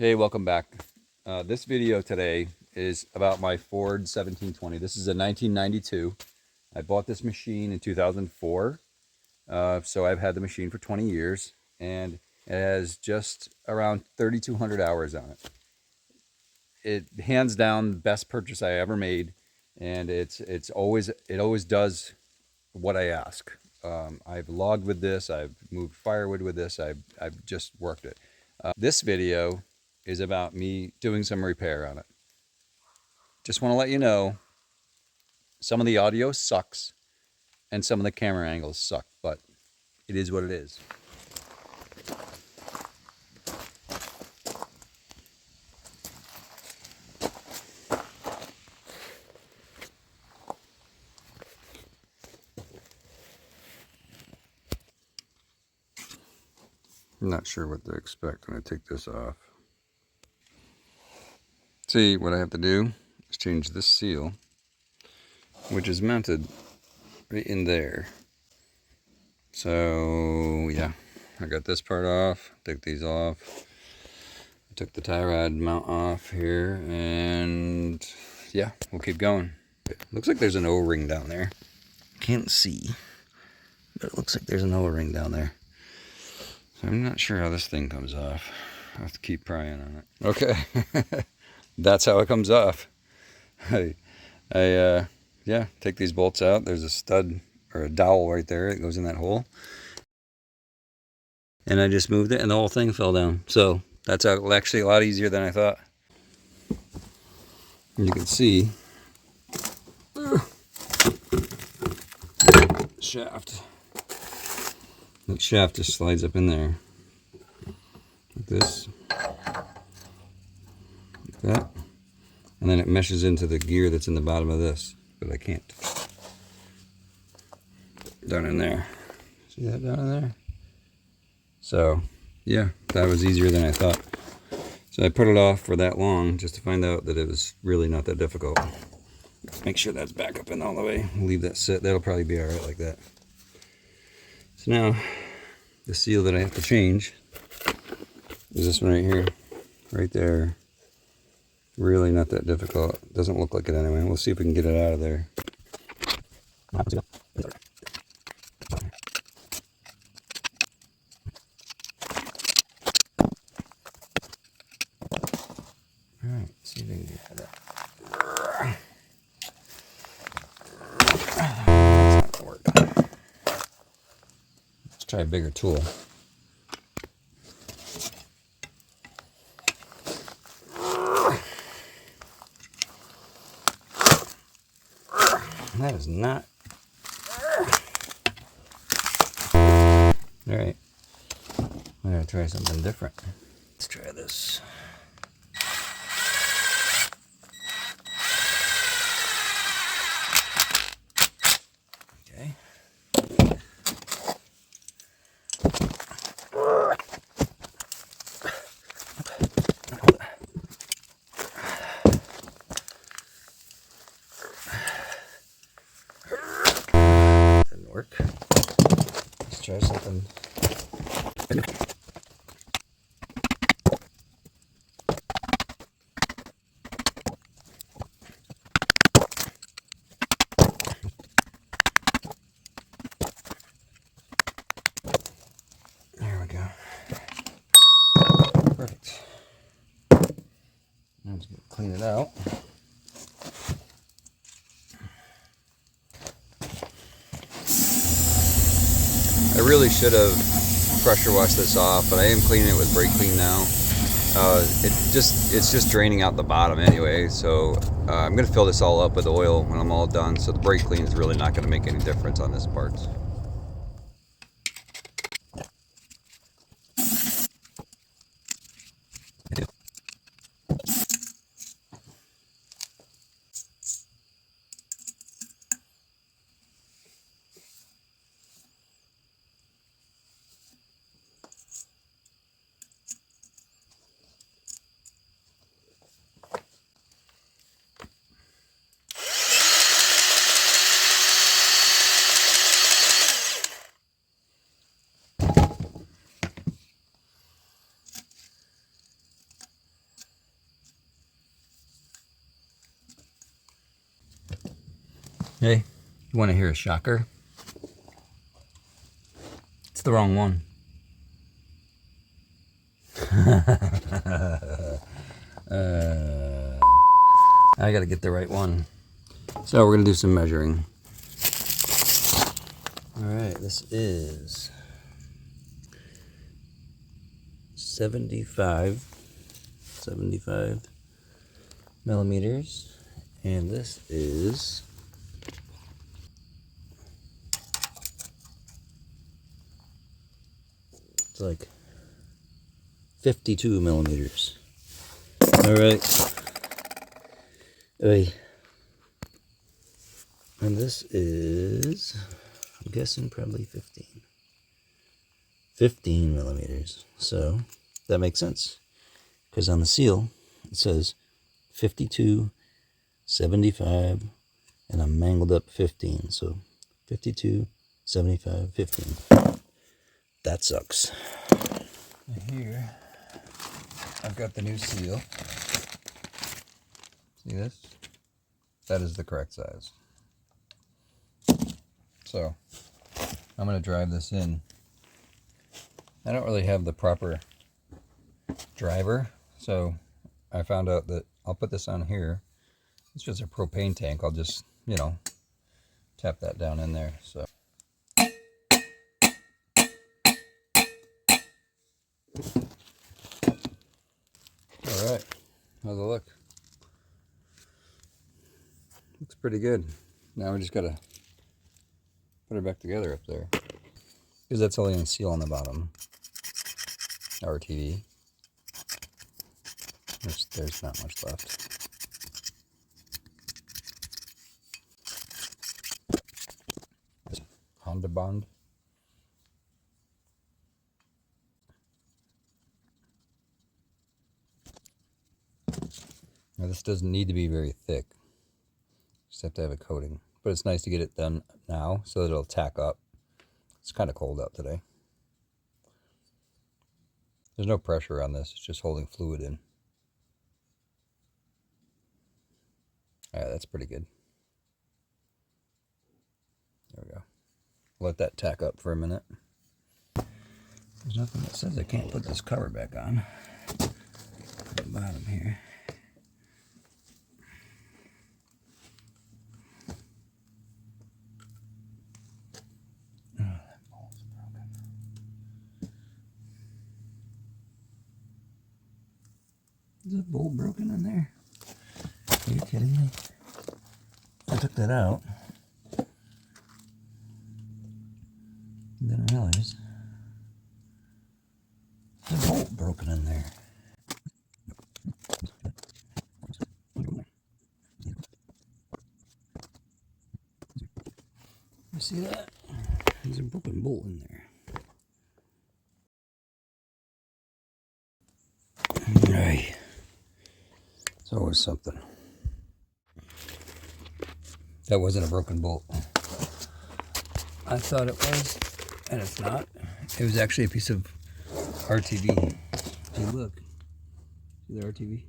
Hey, welcome back. This video today is about my Ford 1720. This is a 1992. I bought this machine in 2004. So I've had the machine for 20 years and it has just around 3,200 hours on it. It hands down the best purchase I ever made, and it always does what I ask. I've logged with this. I've moved firewood with this. I've just worked it. This video is about me doing some repair on it. Just want to let you know some of the audio sucks and some of the camera angles suck, but it is what it is. I'm not sure what to expect when I take this off. See, what I have to do is change this seal, which is mounted right in there. So yeah, I got this part off, took these off. I took the tie rod mount off here, and yeah, we'll keep going. Looks like there's an O-ring down there. Can't see, but it looks like there's an O-ring down there. So I'm not sure how this thing comes off. I'll have to keep prying on it. Okay, that's how it comes off. Yeah, take these bolts out. There's a stud or a dowel right there. It goes in that hole. And I just moved it and the whole thing fell down. So that's actually a lot easier than I thought. And you can see shaft. That shaft just slides up in there. Like this. Like that. And then it meshes into the gear that's in the bottom of this. But I can't. Down in there. See that down in there? So, yeah, that was easier than I thought. So I put it off for that long just to find out that it was really not that difficult. Make sure that's back up and all the way. Leave that sit. That'll probably be alright like that. So now, the seal that I have to change is this one right here. Right there. Really not that difficult. Doesn't look like it anyway. We'll see if we can get it out of there. Alright, see if we can get that. That's not gonna work. Let's try a bigger tool. That is not. Alright. I'm gonna try something different. Let's try this. Okay. Didn't work. Let's try something. There we go. Perfect. Now I'm just gonna clean it out. I really should have pressure washed this off, but I am cleaning it with brake clean now. It's just draining out the bottom anyway, so I'm gonna fill this all up with oil when I'm all done. So the brake clean is really not gonna make any difference on this part. Hey, you want to hear a shocker? It's the wrong one. I gotta get the right one. So we're gonna do some measuring. All right, this is 75 millimeters, and this is it's like 52 millimeters. All right. Oy. And this is, I'm guessing, probably 15 millimeters. So that makes sense, because on the seal it says 52, 75, and a mangled up 15. So 52, 75, 15. That sucks. And here I've got the new seal. See this? That is the correct size. So I'm going to drive this in. I don't really have the proper driver, so I found out that I'll put this on here. It's just a propane tank. I'll just, tap that down in there. So all right, how's it look? Looks pretty good. Now we just gotta put her back together up there, because that's only a seal on the bottom. RTV. There's not much left. Honda Bond. Now this doesn't need to be very thick. Just have to have a coating. But it's nice to get it done now so that it'll tack up. It's kind of cold out today. There's no pressure on this. It's just holding fluid in. All right, that's pretty good. There we go. Let that tack up for a minute. There's nothing that says I can't put this cover back on. At the bottom here. Oh, that bolt's broken. Is that bolt broken in there? Are you kidding me? I took that out. And then I realized there's a bolt broken in there. You see that? There's a broken bolt in there. Right. It's always something. That wasn't a broken bolt. I thought it was, and it's not. It was actually a piece of RTV. Hey, look. See the RTV?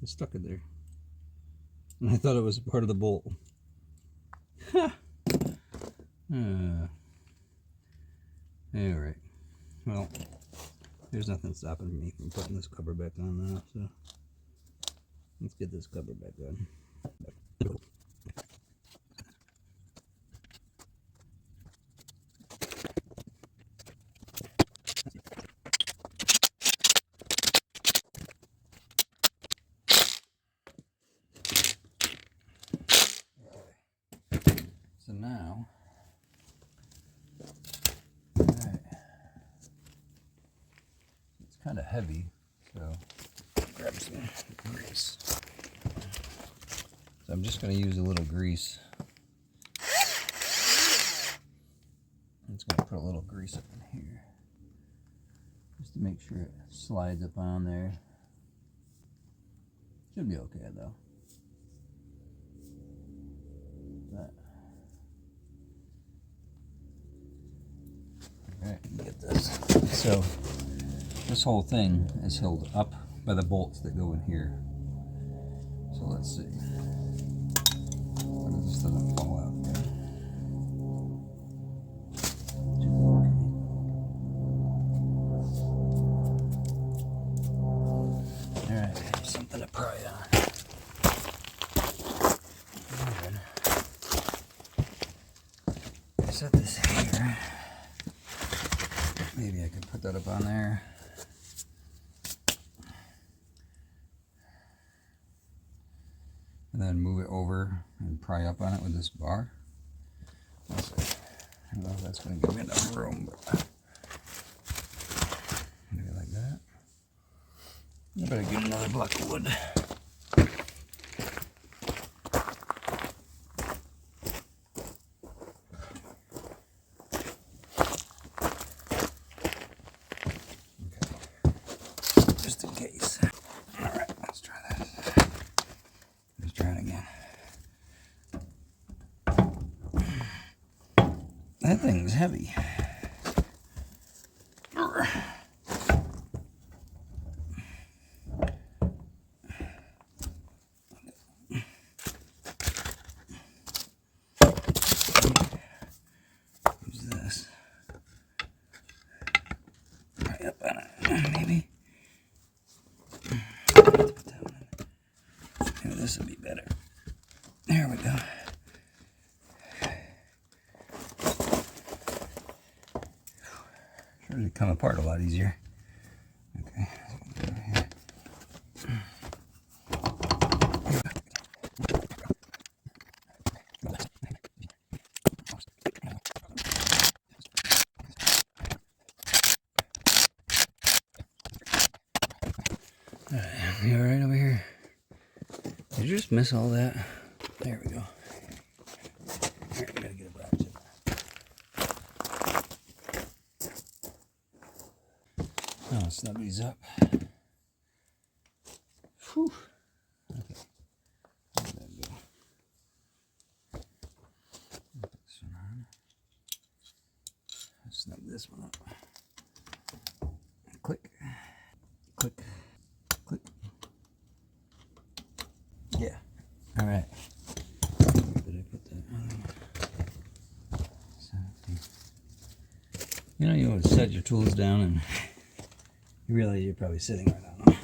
It's stuck in there. And I thought it was part of the bolt. Ha! Alright. Well, there's nothing stopping me from putting this cover back on now, so let's get this cover back on. So now, alright, it's kind of heavy, so grab some grease. So I'm just going to use a little grease. I'm just going to put a little grease up in here, just to make sure it slides up on there. Should be okay though. But, alright, let me get this. So this whole thing is held up by the bolts that go in here. So let's see. What is this doesn't fall out again. Alright, I have something to pry on. Set this here. Maybe I could put that up on there. And then move it over and pry up on it with this bar. I don't know if that's going to give me enough room, but maybe like that. I better get another block of wood. Just in case. Alright, let's try that. Let's try it again. That thing's heavy. Use this. Right up on it, maybe. Maybe this will be better. There we go. Sure, they come apart a lot easier. Okay. You all right over here? Did you just miss all that? There we go. Alright, we gotta get a ratchet. I'll snug these up. Whew. Okay. Where'd that go? Put this one on. I'll snug this one up. Click. Click. Click. Yeah. Alright. Did I put that on? You know, you always set your tools down and you realize you're probably sitting right on them.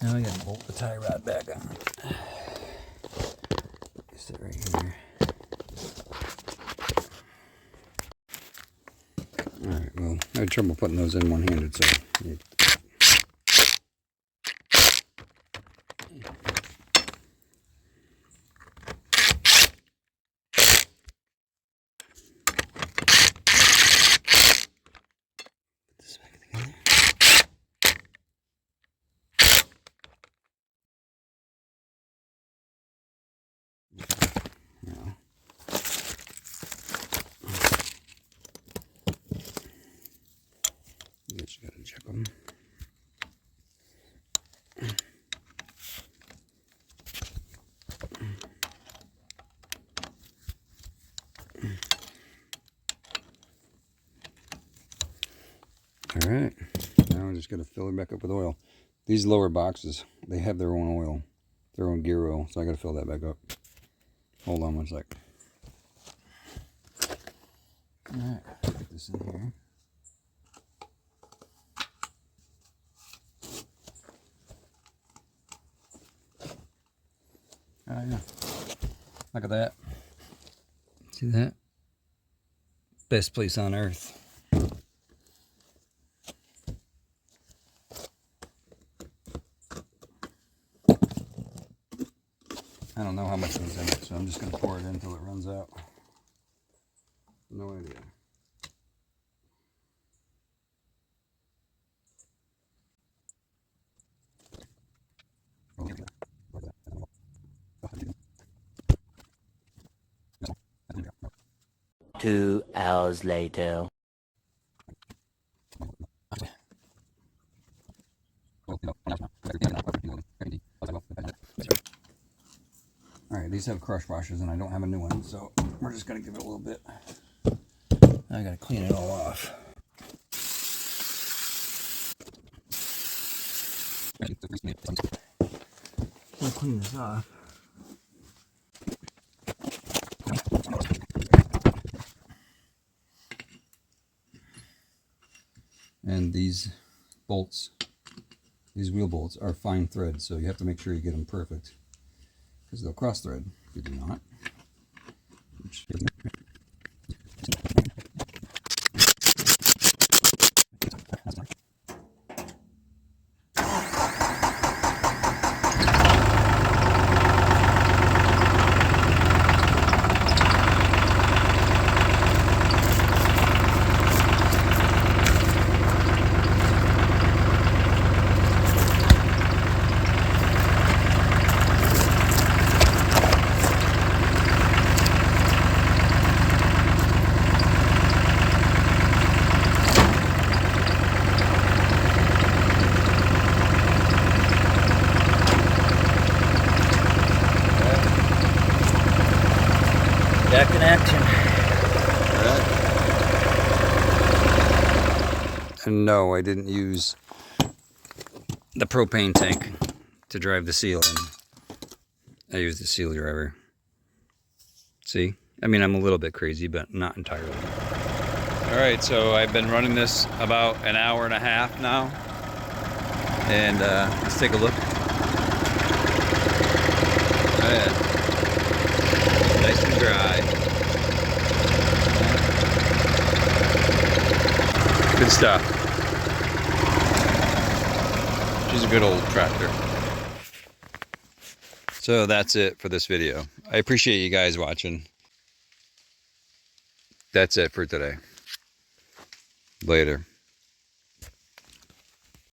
Now I gotta bolt the tie rod back on. Sit right here. Alright, well, I had trouble putting those in one-handed, so. You gotta check them. All right, now we're just gonna fill it back up with oil. These lower boxes, they have their own oil, their own gear oil, so I gotta fill that back up. Hold on one sec. All right, put this in here. Oh yeah, look at that. See that? Best place on earth. I don't know how much is in it, so I'm just going to pour it in until it runs out. No idea. Two hours later. Alright, these have crush washers and I don't have a new one, so we're just going to give it a little bit. I got to clean it all off. I'll clean this off. And these bolts, these wheel bolts are fine thread, so you have to make sure you get them perfect, because they'll cross thread if you do not. Back in action. And no, I didn't use the propane tank to drive the seal in. I used the seal driver. See? I mean, I'm a little bit crazy, but not entirely. All right, so I've been running this about an hour and a half now. And let's take a look. Oh, yeah. Nice and dry. Good stuff. She's a good old tractor. So that's it for this video. I appreciate you guys watching. That's it for today. Later.